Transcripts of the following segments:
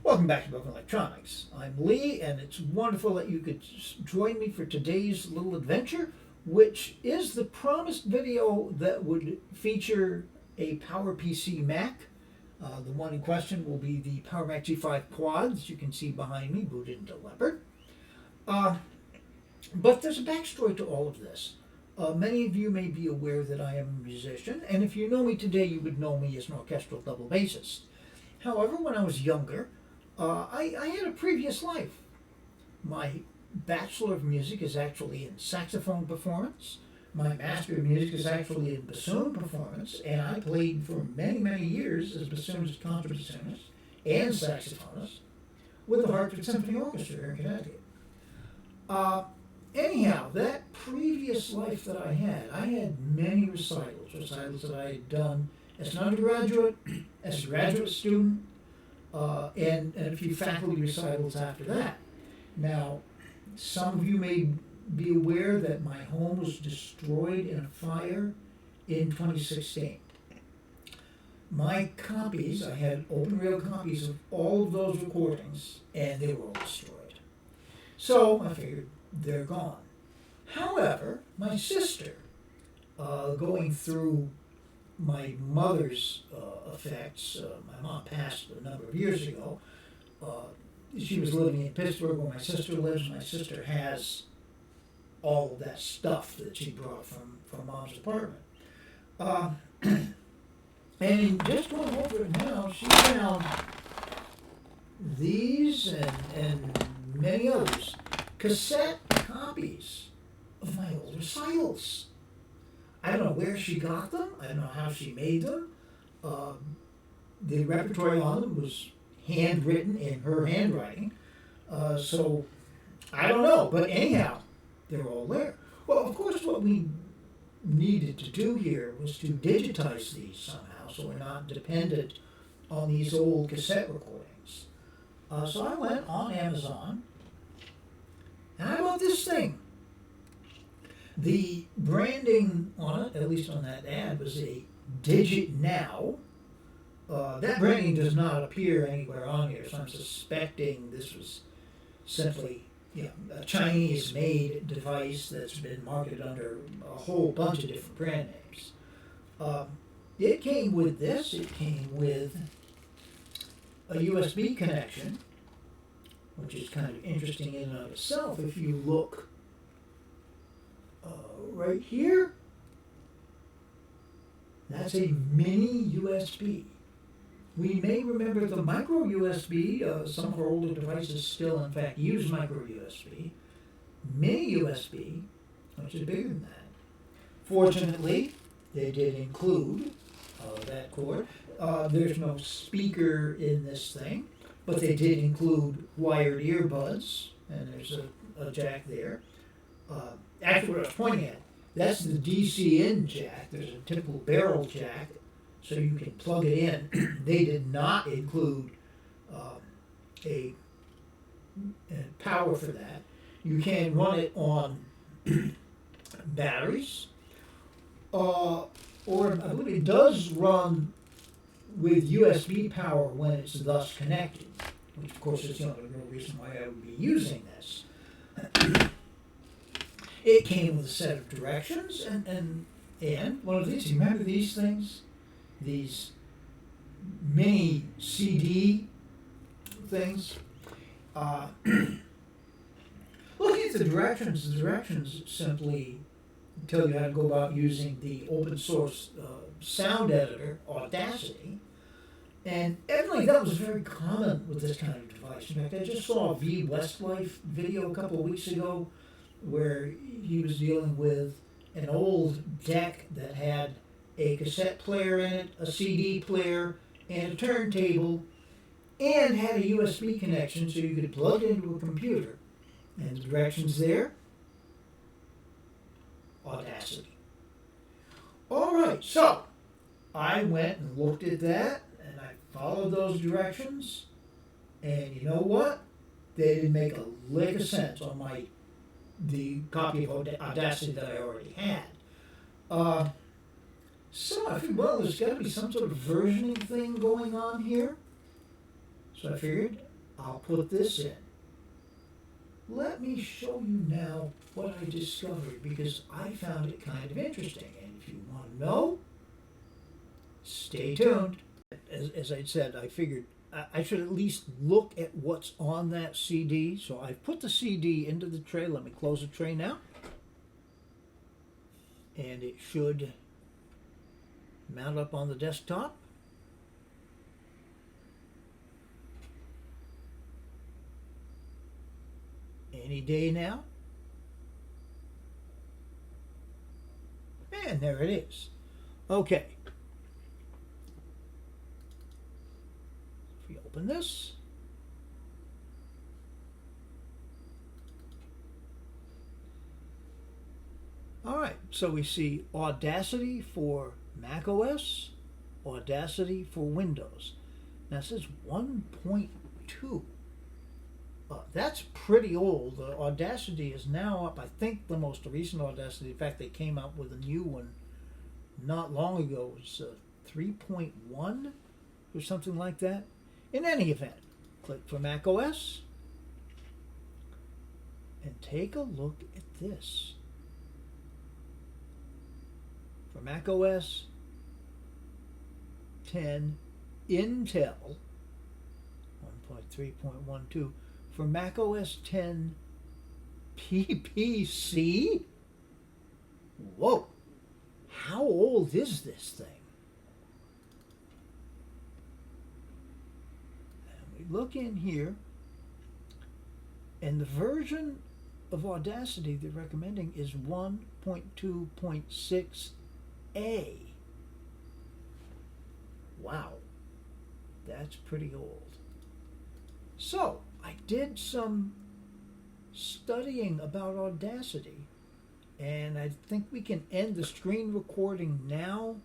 Welcome back to Broken Electronics. I'm Lee, and it's wonderful that you could join me for today's little adventure, which is the promised video that would feature a PowerPC Mac. The one in question will be the Power Mac G5 Quad, as you can see behind me, booted into Leopard. But there's a backstory to all of this. Many of you may be aware that I am a musician, and if you know me today, you would know me as an orchestral double bassist. However, when I was younger, I had a previous life. My Bachelor of Music is actually in saxophone performance. My Master of Music is actually in bassoon performance, and I played for many, many years as bassoonist, contrabassoonist, and saxophonist with the Hartford Symphony Orchestra here in Connecticut. Anyhow, that previous life that I had many recitals that I had done as an undergraduate, as a graduate student, and a few faculty recitals after that. Now, some of you may be aware that my home was destroyed in a fire in 2016. My copies, I had open rail copies of all of those recordings, and they were all destroyed. So I figured they're gone. However, my sister, going through my mother's effects, my mom passed a number of years ago. She was living in Pittsburgh where my sister lives. My sister has all of that stuff that she brought from mom's apartment. And just going over it now, she found these and many others, cassette copies of my old recitals. I don't know where she got them. I don't know how she made them. The repertoire on them was handwritten in her handwriting. So I don't know. But anyhow, they're all there. Well, of course, what we needed to do here was to digitize these somehow so we're not dependent on these old cassette recordings. So I went on Amazon and I bought this thing. The branding on it, at least on that ad, was a Digit Now. That branding does not appear anywhere on here, so I'm suspecting this was simply a Chinese-made device that's been marketed under a whole bunch of different brand names. It came with this. It came with a USB connection, which is kind of interesting in and of itself. If you look right here, that's a mini USB. We may remember the micro USB. Some of our older devices still, in fact, use micro USB. Mini USB, which is bigger than that. Fortunately, they did include that cord. There's no speaker in this thing, but they did include wired earbuds, and there's a jack there. Actually, what I was pointing at, that's the DC in jack. There's a typical barrel jack, so you can plug it in. They did not include a power for that. You can run it on batteries, or I believe it does run with USB power when it's thus connected, which of course is the only real reason why I would be using this. It came with a set of directions and one of these. You remember these things? These mini CD things. Looking at the directions simply tell you how to go about using the open source sound editor, Audacity. And evidently that was very common with this kind of device. In fact, I just saw a V. Westlife video a couple of weeks ago where he was dealing with an old deck that had a cassette player in it, a CD player, and a turntable, and had a USB connection so you could plug it into a computer. And the directions there, Audacity. All right, so I went and looked at that, and I followed those directions, and you know what? They didn't make a lick of sense on the copy of Audacity that I already had. So I figured, well, there's got to be some sort of versioning thing going on here. So I figured I'll put this in. Let me show you now what I discovered, because I found it kind of interesting. And if you want to know, stay tuned. As I said, I figured I should at least look at what's on that CD. So I've put the CD into the tray. Let me close the tray now. And it should mount up on the desktop. Any day now. And there it is. Okay. If we open this. All right, so we see Audacity for Mac OS, Audacity for Windows. Now it says 1.2. That's pretty old. Audacity is now up. I think the most recent Audacity, in fact, they came out with a new one not long ago. It was 3.1 or something like that. In any event, click for Mac OS and take a look at this. For Mac OS 10 Intel 1.3.12. For Mac OS 10 PPC? Whoa! How old is this thing? And we look in here, and the version of Audacity they're recommending is 1.2.6A. Wow, that's pretty old. So, I did some studying about Audacity, and I think we can end the screen recording now,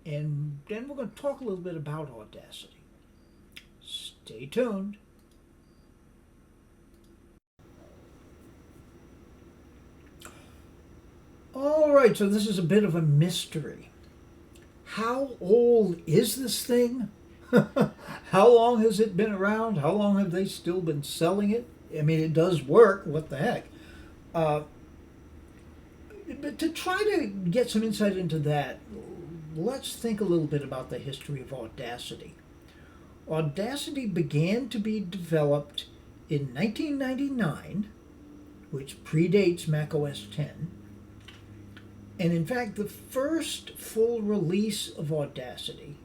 and then we're going to talk a little bit about Audacity. Stay tuned. All right, so this is a bit of a mystery. How old is this thing? How long has it been around? How long have they still been selling it? I mean, it does work. What the heck? But to try to get some insight into that, let's think a little bit about the history of Audacity. Audacity began to be developed in 1999, which predates Mac OS 10. And in fact, the first full release of Audacity,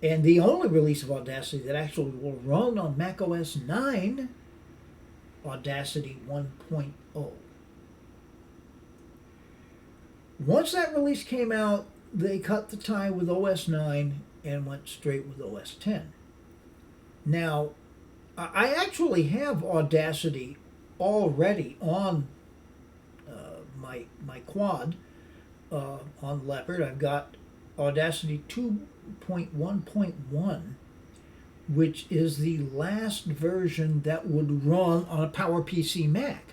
and the only release of Audacity that actually will run on Mac OS 9, Audacity 1.0. Once that release came out, they cut the tie with OS 9 and went straight with OS 10. Now, I actually have Audacity already on my quad on Leopard. I've got Audacity 2.1.1, which is the last version that would run on a PowerPC Mac.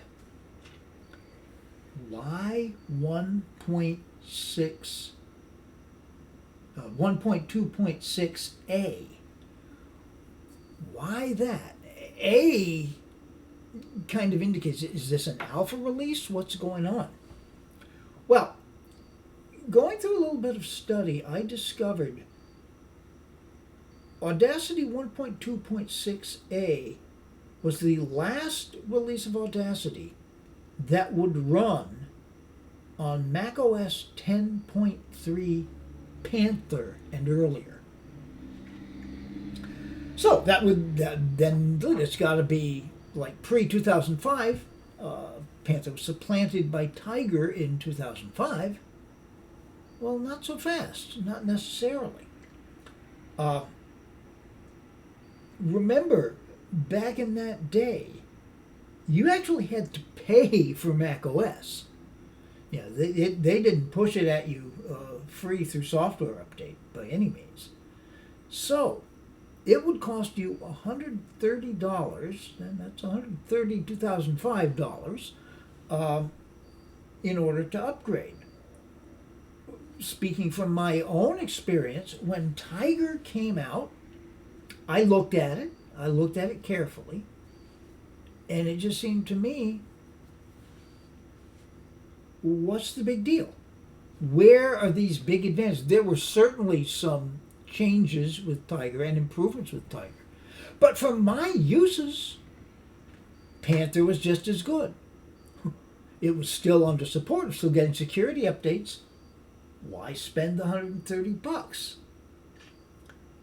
Why 1.2.6A? Why that? A kind of indicates, is this an alpha release? What's going on? Well, going through a little bit of study, I discovered Audacity 1.2.6A was the last release of Audacity that would run on Mac OS 10.3 Panther and earlier. So then it's got to be like pre-2005. Panther was supplanted by Tiger in 2005. Well, not so fast, not necessarily. Remember, back in that day, you actually had to pay for Mac OS. Yeah, they didn't push it at you free through software update by any means. So, it would cost you $130, and that's $132,005 in order to upgrade. Speaking from my own experience, when Tiger came out, I looked at it. I looked at it carefully, and it just seemed to me, what's the big deal? Where are these big advances? There were certainly some changes with Tiger and improvements with Tiger. But for my uses, Panther was just as good. It was still under support, still getting security updates. Why spend the $130?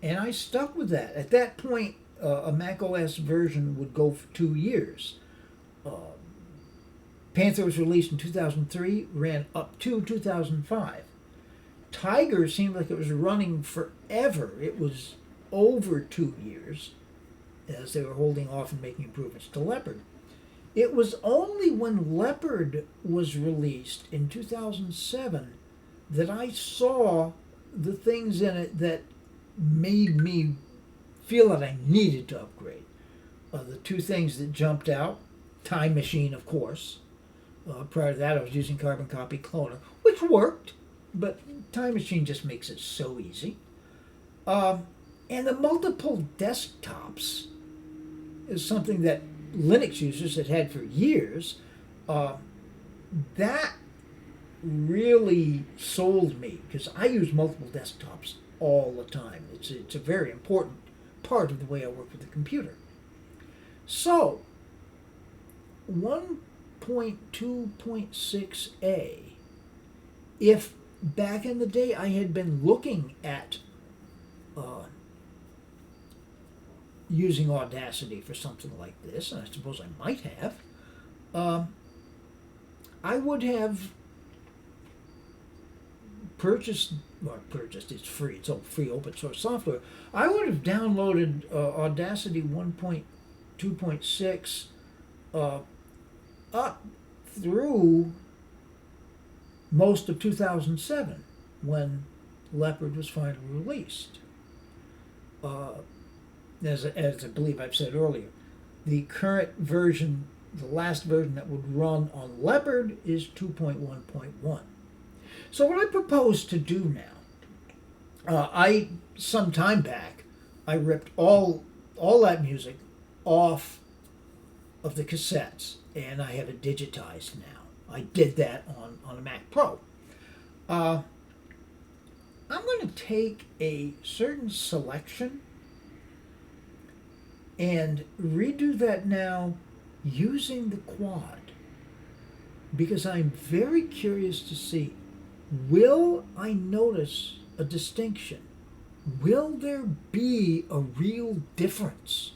And I stuck with that. At that point, a Mac OS version would go for 2 years. Panther was released in 2003, ran up to 2005. Tiger seemed like it was running forever. It was over 2 years, as they were holding off and making improvements to Leopard. It was only when Leopard was released in 2007 that I saw the things in it that made me feel that I needed to upgrade. The two things that jumped out, Time Machine, of course. Prior to that, I was using Carbon Copy Cloner, which worked, but Time Machine just makes it so easy. And the multiple desktops is something that Linux users had had for years. That really sold me, because I use multiple desktops all the time. It's a very important part of the way I work with the computer. So, 1.2.6a, if back in the day I had been looking at using Audacity for something like this, and I suppose I might have, I would have purchased, it's free, it's all free open source software. I would have downloaded Audacity 1.2.6 up through most of 2007 when Leopard was finally released. As I believe I've said earlier, the current version, the last version that would run on Leopard is 2.1.1. So what I propose to do now, some time back, I ripped all that music off of the cassettes, and I have it digitized now. I did that on a Mac Pro. I'm going to take a certain selection and redo that now using the quad, because I'm very curious to see, will I notice a distinction? Will there be a real difference?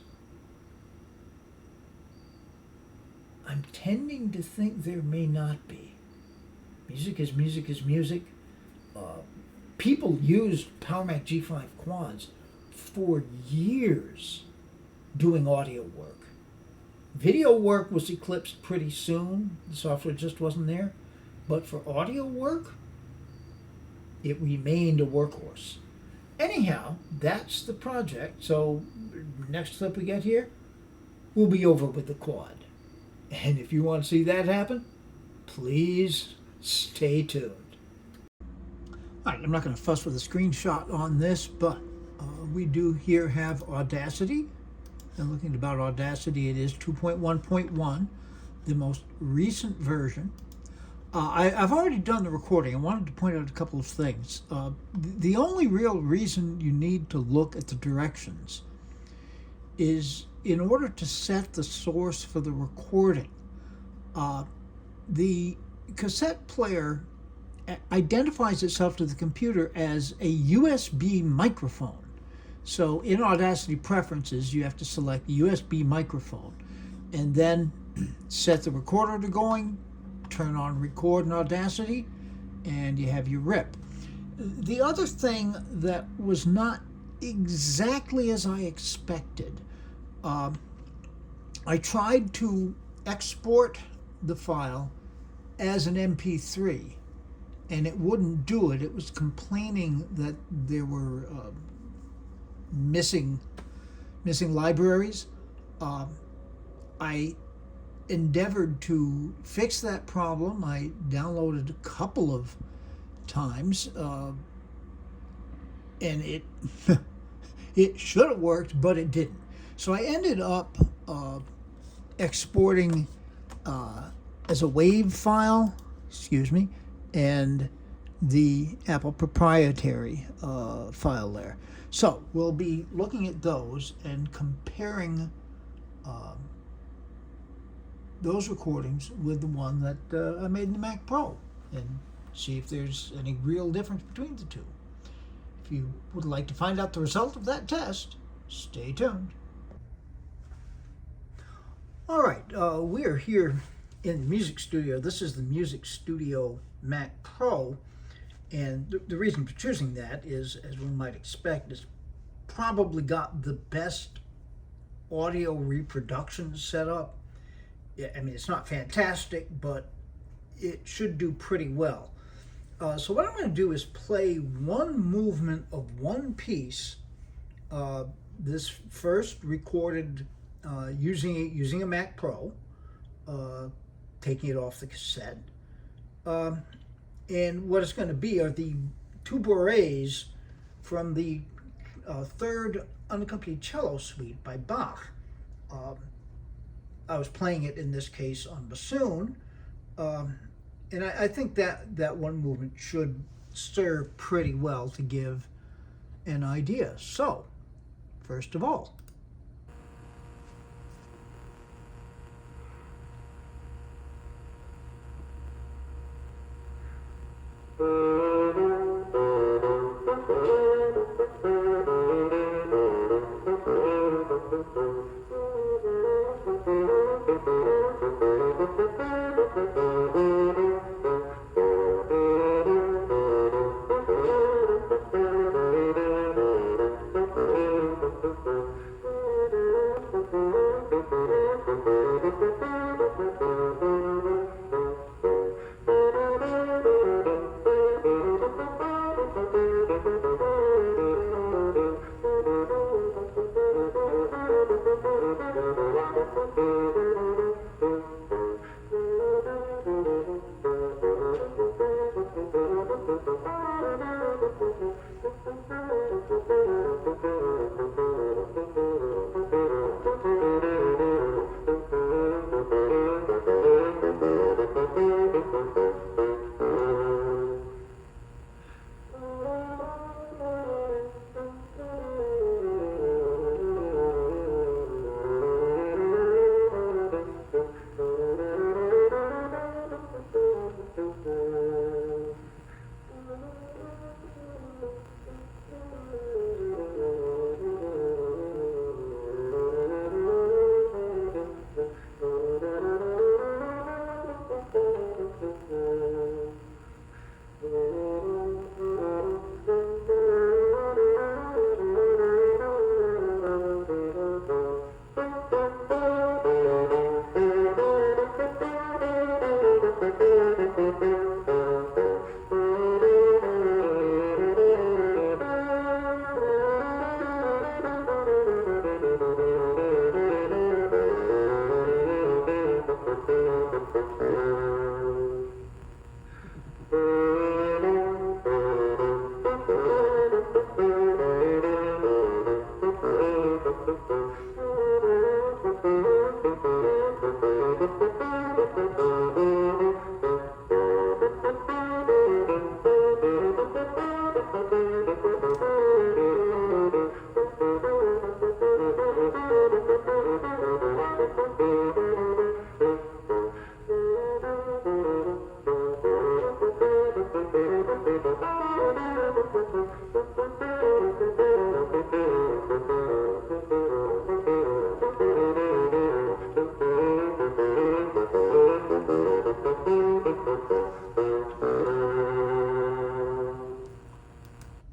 I'm tending to think there may not be. Music is music is music. People used PowerMac G5 quads for years doing audio work. Video work was eclipsed pretty soon. The software just wasn't there. But for audio work, it remained a workhorse. Anyhow, that's the project. So next clip we get here, we'll be over with the quad. And if you want to see that happen, please stay tuned. All right, I'm not going to fuss with a screenshot on this, but we do here have Audacity. And looking about Audacity, it is 2.1.1, the most recent version. I've already done the recording. I wanted to point out a couple of things. The only real reason you need to look at the directions is in order to set the source for the recording. The cassette player identifies itself to the computer as a USB microphone. So in Audacity preferences, you have to select USB microphone and then set the recorder to going, turn on record in Audacity, and you have your rip. The other thing that was not exactly as I expected, I tried to export the file as an MP3, and it wouldn't do it. It was complaining that there were missing libraries. I endeavored to fix that problem. I downloaded a couple of times, and it it should have worked, but it didn't. So I ended up exporting as a WAV file, excuse me, and the Apple proprietary file there. So we'll be looking at those and comparing those recordings with the one that I made in the Mac Pro and see if there's any real difference between the two. If you would like to find out the result of that test, stay tuned. All right, we are here in the music studio. This is the Music Studio Mac Pro, and the reason for choosing that is, as one might expect, it's probably got the best audio reproduction setup. I mean, it's not fantastic, but it should do pretty well. So what I'm going to do is play one movement of one piece. This first recorded using a Mac Pro, taking it off the cassette. And what it's going to be are the two bourrées from the third unaccompanied cello suite by Bach. I was playing it in this case on bassoon, and I think that one movement should serve pretty well to give an idea. So, first of all,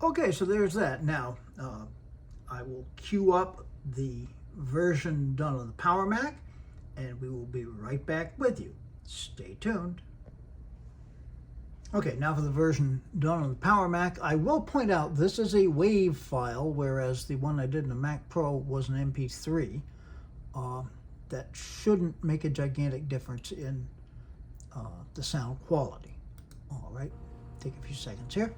okay, so there's that. Now, I will queue up the version done on the Power Mac, and we will be right back with you. Stay tuned. Okay, now for the version done on the Power Mac. I will point out this is a WAV file, whereas the one I did in the Mac Pro was an MP3. That shouldn't make a gigantic difference in the sound quality. All right, take a few seconds here.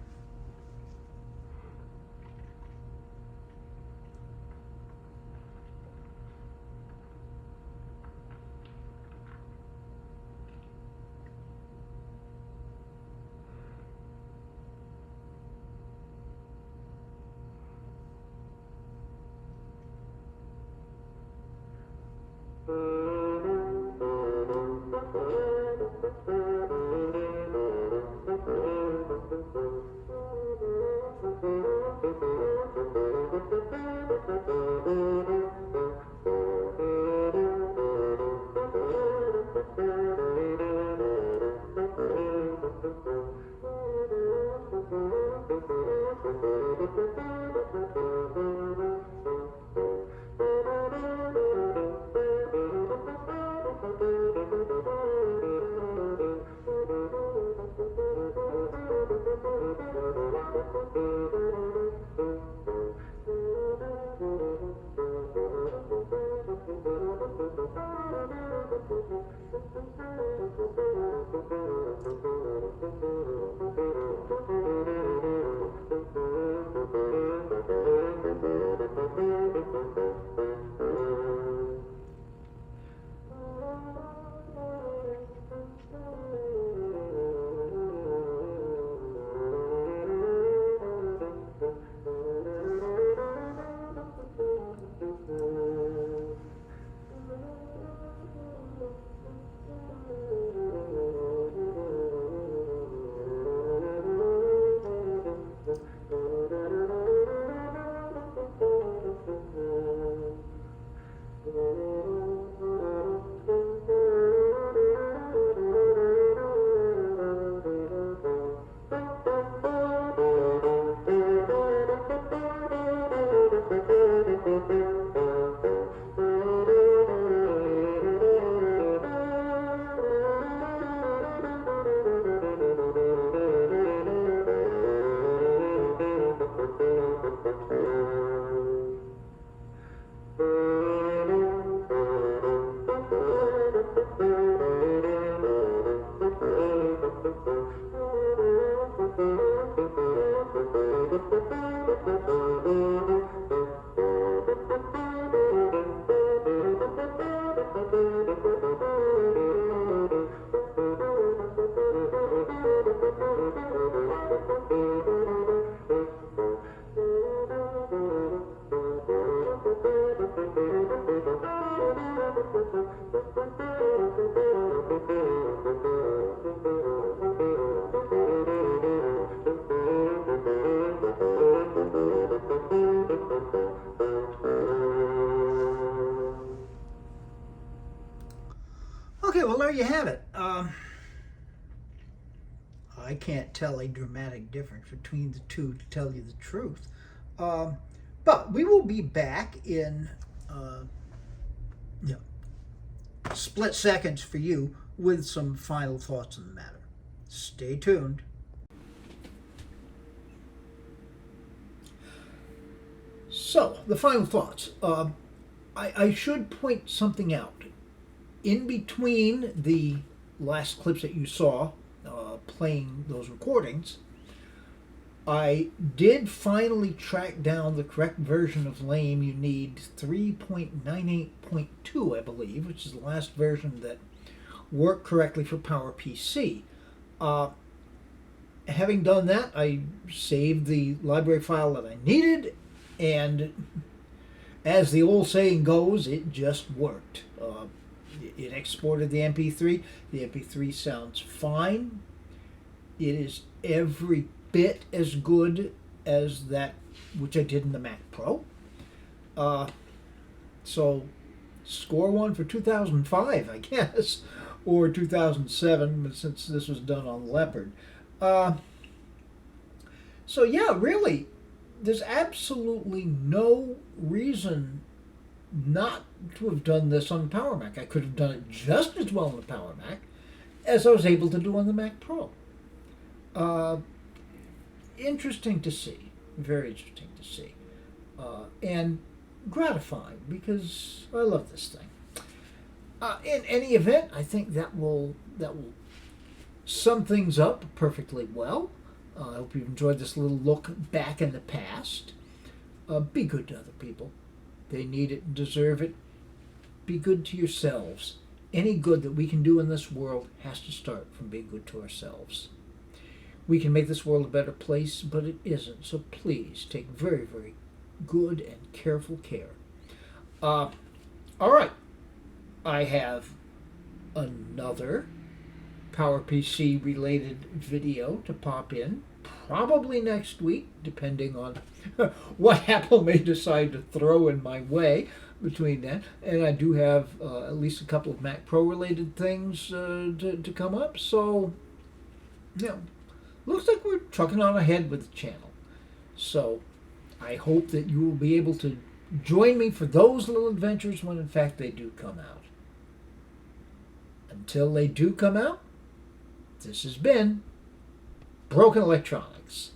Okay, well, there you have it. I can't tell a dramatic difference between the two, to tell you the truth. Um, but we will be back in you know, split seconds for you with some final thoughts on the matter. Stay tuned. So, the final thoughts. I should point something out. In between the last clips that you saw playing those recordings, I did finally track down the correct version of LAME. You need 3.98.2, I believe, which is the last version that worked correctly for PowerPC. Having done that, I saved the library file that I needed, and as the old saying goes, it just worked. It exported the MP3. The MP3 sounds fine. It is every bit as good as that which I did in the Mac Pro. So score one for 2005, I guess, or 2007, but since this was done on Leopard. So yeah, really, there's absolutely no reason not to have done this on the Power Mac. I could have done it just as well on the Power Mac as I was able to do on the Mac Pro. Interesting to see, very interesting to see, and gratifying because I love this thing. In any event, I think that will sum things up perfectly well. I hope you've enjoyed this little look back in the past. Be good to other people. They need it and deserve it. Be good to yourselves. Any good that we can do in this world has to start from being good to ourselves. We can make this world a better place, but it isn't. So please take very, very good and careful care. All right. I have another PowerPC related video to pop in, probably next week, depending on what Apple may decide to throw in my way between that. And I do have at least a couple of Mac Pro related things to come up. So, yeah, looks like we're trucking on ahead with the channel. So I hope that you will be able to join me for those little adventures when in fact they do come out. Until they do come out, this has been Broken Electronics.